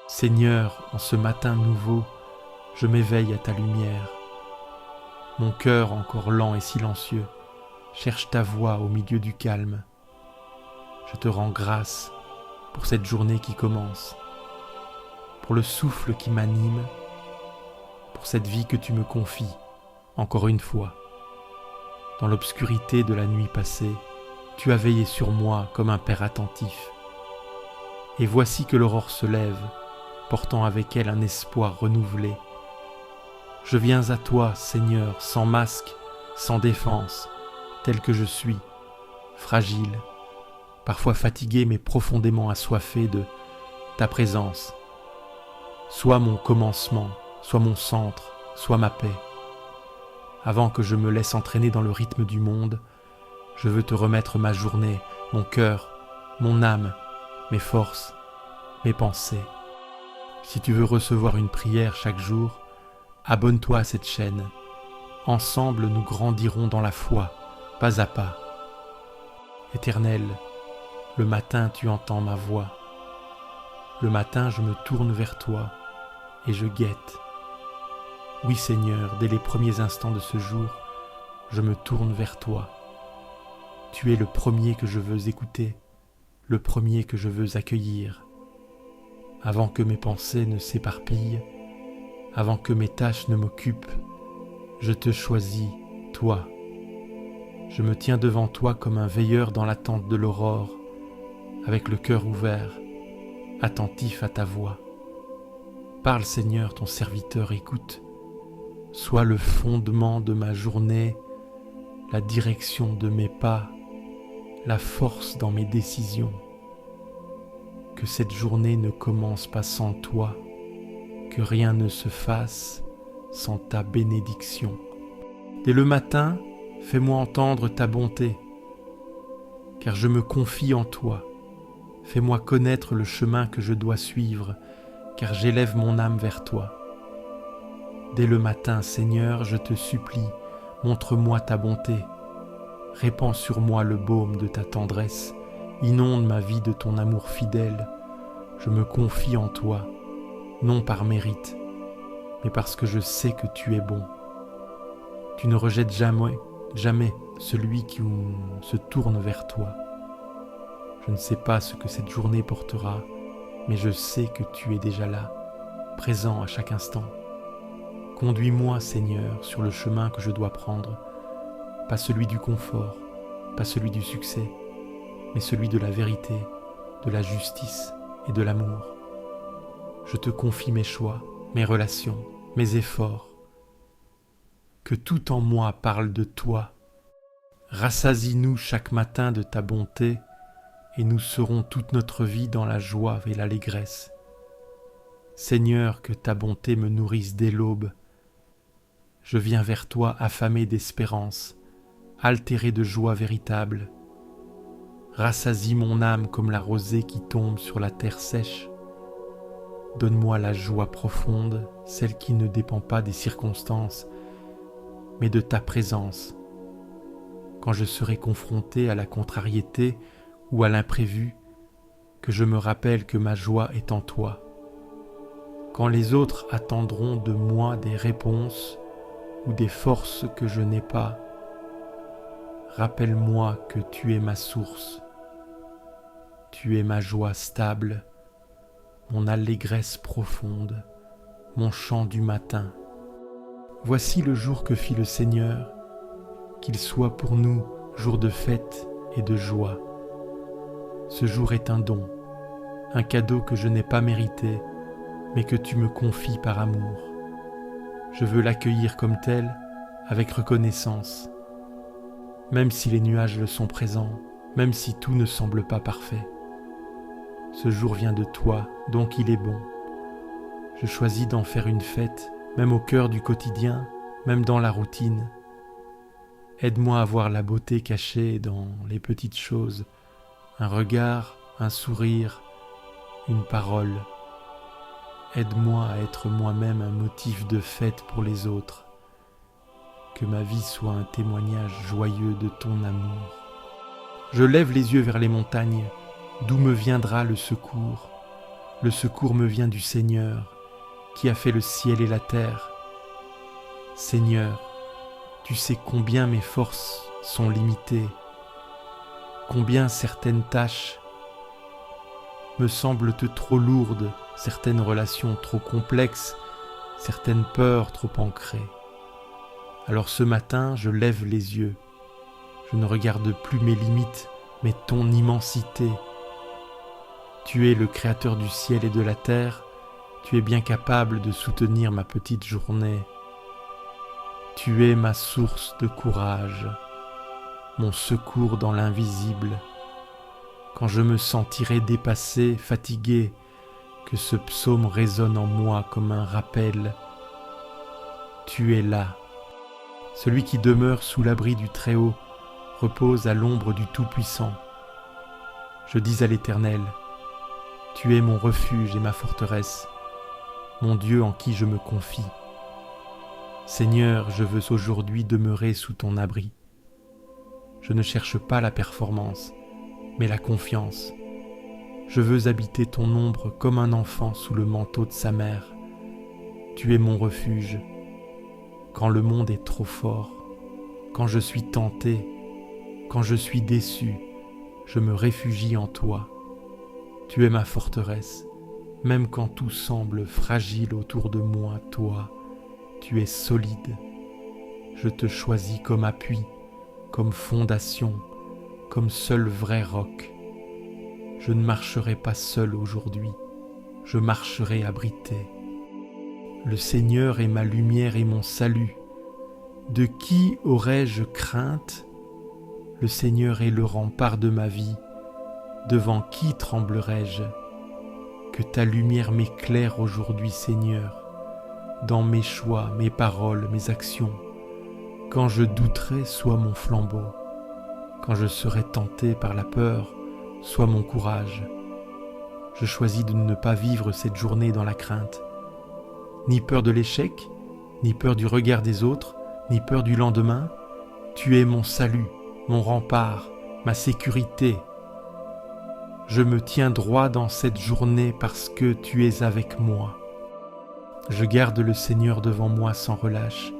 Seigneur, en ce matin nouveau, je m'éveille à ta lumière. Mon cœur, encore lent et silencieux, cherche ta voix au milieu du calme. Je te rends grâce pour cette journée qui commence, pour le souffle qui m'anime, pour cette vie que tu me confies, encore une fois. Dans l'obscurité de la nuit passée, tu as veillé sur moi comme un père attentif. Et voici que l'aurore se lève, portant avec elle un espoir renouvelé. Je viens à toi, Seigneur, sans masque, sans défense, tel que je suis, fragile, parfois fatigué mais profondément assoiffé de ta présence. Sois mon commencement, sois mon centre, sois ma paix. Avant que je me laisse entraîner dans le rythme du monde, je veux te remettre ma journée, mon cœur, mon âme, mes forces, mes pensées. Si tu veux recevoir une prière chaque jour, abonne-toi à cette chaîne. Ensemble, nous grandirons dans la foi, pas à pas. Éternel, le matin tu entends ma voix. Le matin je me tourne vers toi et je guette. Oui Seigneur, dès les premiers instants de ce jour, je me tourne vers toi. Tu es le premier que je veux écouter, le premier que je veux accueillir. Avant que mes pensées ne s'éparpillent, avant que mes tâches ne m'occupent, je te choisis, toi. Je me tiens devant toi comme un veilleur dans l'attente de l'aurore, avec le cœur ouvert, attentif à ta voix. Parle Seigneur, ton serviteur écoute. Sois le fondement de ma journée, la direction de mes pas, la force dans mes décisions. Que cette journée ne commence pas sans toi, que rien ne se fasse sans ta bénédiction. Dès le matin, fais-moi entendre ta bonté, car je me confie en toi. Fais-moi connaître le chemin que je dois suivre, car j'élève mon âme vers toi. Dès le matin, Seigneur, je te supplie, montre-moi ta bonté. Répands sur moi le baume de ta tendresse, inonde ma vie de ton amour fidèle. Je me confie en toi, non par mérite, mais parce que je sais que tu es bon. Tu ne rejettes jamais celui qui se tourne vers toi. Je ne sais pas ce que cette journée portera, mais je sais que tu es déjà là, présent à chaque instant. Conduis-moi, Seigneur, sur le chemin que je dois prendre, pas celui du confort, pas celui du succès, mais celui de la vérité, de la justice et de l'amour. Je te confie mes choix, mes relations, mes efforts. Que tout en moi parle de toi. Rassasie-nous chaque matin de ta bonté, et nous serons toute notre vie dans la joie et l'allégresse. Seigneur, que ta bonté me nourrisse dès l'aube. Je viens vers toi affamé d'espérance, altéré de joie véritable. Rassasie mon âme comme la rosée qui tombe sur la terre sèche. Donne-moi la joie profonde, celle qui ne dépend pas des circonstances, mais de ta présence. Quand je serai confronté à la contrariété ou à l'imprévu, que je me rappelle que ma joie est en toi. Quand les autres attendront de moi des réponses ou des forces que je n'ai pas, rappelle-moi que tu es ma source. Tu es ma joie stable, mon allégresse profonde, mon chant du matin. Voici le jour que fit le Seigneur, qu'il soit pour nous jour de fête et de joie. Ce jour est un don, un cadeau que je n'ai pas mérité, mais que tu me confies par amour. Je veux l'accueillir comme tel, avec reconnaissance. Même si les nuages le sont présents, même si tout ne semble pas parfait. Ce jour vient de toi, donc il est bon. Je choisis d'en faire une fête, même au cœur du quotidien, même dans la routine. Aide-moi à voir la beauté cachée dans les petites choses, un regard, un sourire, une parole. Aide-moi à être moi-même un motif de fête pour les autres. Que ma vie soit un témoignage joyeux de ton amour. Je lève les yeux vers les montagnes, d'où me viendra le secours. Le secours me vient du Seigneur, qui a fait le ciel et la terre. Seigneur, tu sais combien mes forces sont limitées, combien certaines tâches me semblent trop lourdes, certaines relations trop complexes, certaines peurs trop ancrées. Alors ce matin, je lève les yeux. Je ne regarde plus mes limites, mais ton immensité. Tu es le créateur du ciel et de la terre. Tu es bien capable de soutenir ma petite journée. Tu es ma source de courage, mon secours dans l'invisible. Quand je me sentirai dépassé, fatigué, que ce psaume résonne en moi comme un rappel. Tu es là. Celui qui demeure sous l'abri du Très-Haut repose à l'ombre du Tout-Puissant. Je dis à l'Éternel, tu es mon refuge et ma forteresse, mon Dieu en qui je me confie. Seigneur, je veux aujourd'hui demeurer sous ton abri. Je ne cherche pas la performance, mais la confiance. Je veux habiter ton ombre comme un enfant sous le manteau de sa mère. Tu es mon refuge. Quand le monde est trop fort, quand je suis tenté, quand je suis déçu, je me réfugie en toi. Tu es ma forteresse, même quand tout semble fragile autour de moi, toi, tu es solide. Je te choisis comme appui, comme fondation, comme seul vrai roc. Je ne marcherai pas seul aujourd'hui, je marcherai abrité. Le Seigneur est ma lumière et mon salut. De qui aurais-je crainte? Le Seigneur est le rempart de ma vie. Devant qui tremblerais-je? Que ta lumière m'éclaire aujourd'hui, Seigneur, dans mes choix, mes paroles, mes actions. Quand je douterai, sois mon flambeau. Quand je serai tenté par la peur, sois mon courage. Je choisis de ne pas vivre cette journée dans la crainte. Ni peur de l'échec, ni peur du regard des autres, ni peur du lendemain. Tu es mon salut, mon rempart, ma sécurité. Je me tiens droit dans cette journée parce que tu es avec moi. Je garde le Seigneur devant moi sans relâche.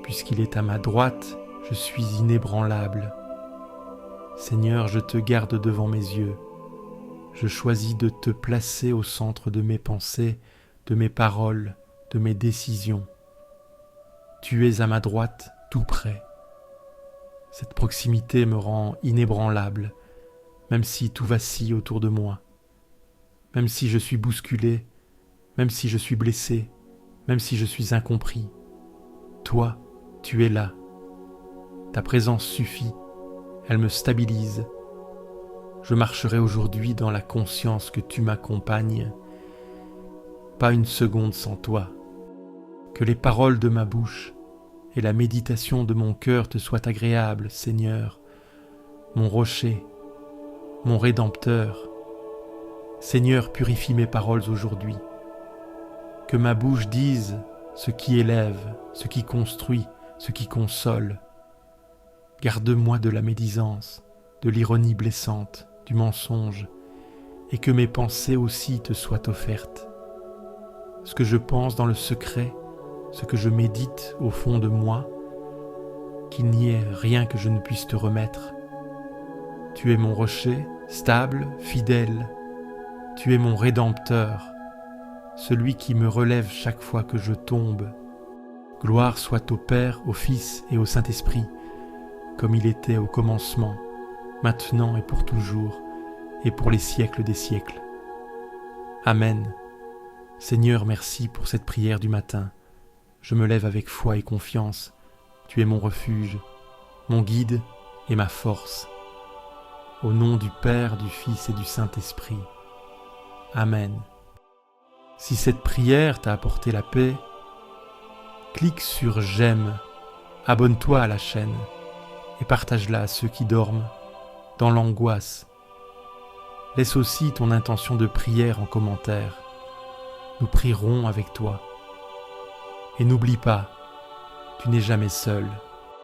Puisqu'il est à ma droite, je suis inébranlable. Seigneur, je te garde devant mes yeux. Je choisis de te placer au centre de mes pensées, de mes paroles, de mes décisions. Tu es à ma droite, tout près. Cette proximité me rend inébranlable, même si tout vacille autour de moi, même si je suis bousculé, même si je suis blessé, même si je suis incompris. Toi, tu es là. Ta présence suffit, elle me stabilise. Je marcherai aujourd'hui dans la conscience que tu m'accompagnes. Pas une seconde sans toi. Que les paroles de ma bouche et la méditation de mon cœur te soient agréables, Seigneur, mon rocher, mon Rédempteur. Seigneur, purifie mes paroles aujourd'hui. Que ma bouche dise ce qui élève, ce qui construit, ce qui console. Garde-moi de la médisance, de l'ironie blessante, du mensonge, et que mes pensées aussi te soient offertes. Ce que je pense dans le secret, ce que je médite au fond de moi, qu'il n'y ait rien que je ne puisse te remettre. Tu es mon rocher, stable, fidèle. Tu es mon Rédempteur, celui qui me relève chaque fois que je tombe. Gloire soit au Père, au Fils et au Saint-Esprit, comme il était au commencement, maintenant et pour toujours, et pour les siècles des siècles. Amen. Seigneur, merci pour cette prière du matin. Je me lève avec foi et confiance. Tu es mon refuge, mon guide et ma force. Au nom du Père, du Fils et du Saint-Esprit. Amen. Si cette prière t'a apporté la paix, clique sur j'aime, abonne-toi à la chaîne et partage-la à ceux qui dorment dans l'angoisse. Laisse aussi ton intention de prière en commentaire. Nous prierons avec toi. Et n'oublie pas, tu n'es jamais seul.